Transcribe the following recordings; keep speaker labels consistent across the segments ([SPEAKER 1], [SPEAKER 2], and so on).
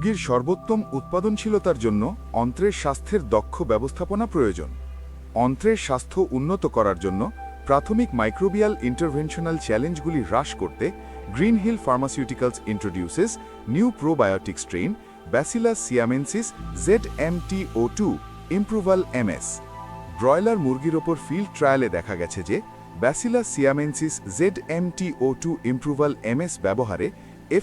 [SPEAKER 1] মুরগির সর্বোত্তম উৎপাদনশীলতার জন্য অন্ত্রের স্বাস্থ্যের দক্ষ ব্যবস্থাপনা প্রয়োজন। অন্ত্রের স্বাস্থ্য উন্নত করার জন্য প্রাথমিক মাইক্রোবিয়াল ইন্টারভেনশনাল চ্যালেঞ্জগুলি হ্রাস করতে Green Hill Pharmaceuticals introduces new probiotic strain Bacillus siamensis ZMTO2 Improval MS। Broiler মুরগির ওপর ফিল্ড ট্রায়ালে দেখা গেছে যে Bacillus siamensis ZMTO2 Improval MS ব্যবহারে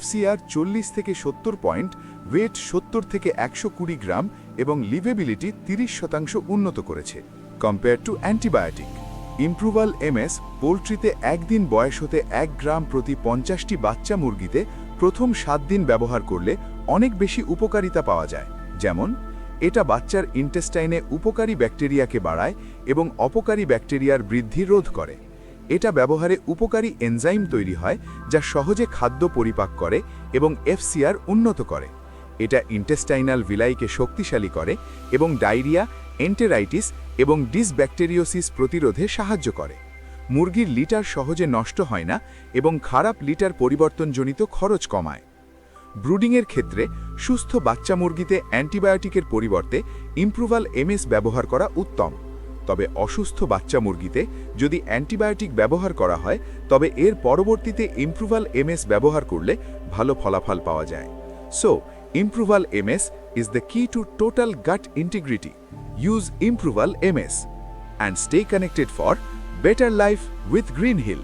[SPEAKER 1] FCR 40 থেকে 70 পয়েন্ট, ওয়েট 70 থেকে 120 গ্রাম এবং লিভেবিলিটি 30% উন্নত করেছে কম্পেয়ার টু অ্যান্টিবায়োটিক। ইমপ্রুভাল MS পোলট্রিতে একদিন বয়স হতে 1 গ্রাম প্রতি 50টি বাচ্চা মুরগিতে প্রথম 7 দিন ব্যবহার করলে অনেক বেশি উপকারিতা পাওয়া যায়। যেমন এটা বাচ্চার ইন্টেস্টাইনে উপকারী ব্যাকটেরিয়াকে বাড়ায় এবং অপকারী ব্যাকটেরিয়ার বৃদ্ধি রোধ করে। এটা ব্যবহারে উপকারী এনজাইম তৈরি হয় যা সহজে খাদ্য পরিপাক করে এবং FCR উন্নত করে। এটা ইন্টেস্টাইনাল ভিলাইকে শক্তিশালী করে এবং ডায়রিয়া, এন্টেরাইটিস এবং ডিসব্যাকটেরিওসিস প্রতিরোধে সাহায্য করে। মুরগির লিটার সহজে নষ্ট হয় না এবং খারাপ লিটার পরিবর্তনজনিত খরচ কমায়। ব্রুডিংয়ের ক্ষেত্রে সুস্থ বাচ্চা মুরগিতে অ্যান্টিবায়োটিকের পরিবর্তে ইমপ্রুভাল MS ব্যবহার করা উত্তম। তবে অসুস্থ বাচ্চা মুরগিতে যদি অ্যান্টিবায়োটিক ব্যবহার করা হয় তবে এর পরবর্তীতে ইমপ্রুভাল MS ব্যবহার করলে ভালো ফলাফল পাওয়া যায়। So Improval MS is the key to total gut integrity. Use Improval MS and stay connected for better life with Green Hill.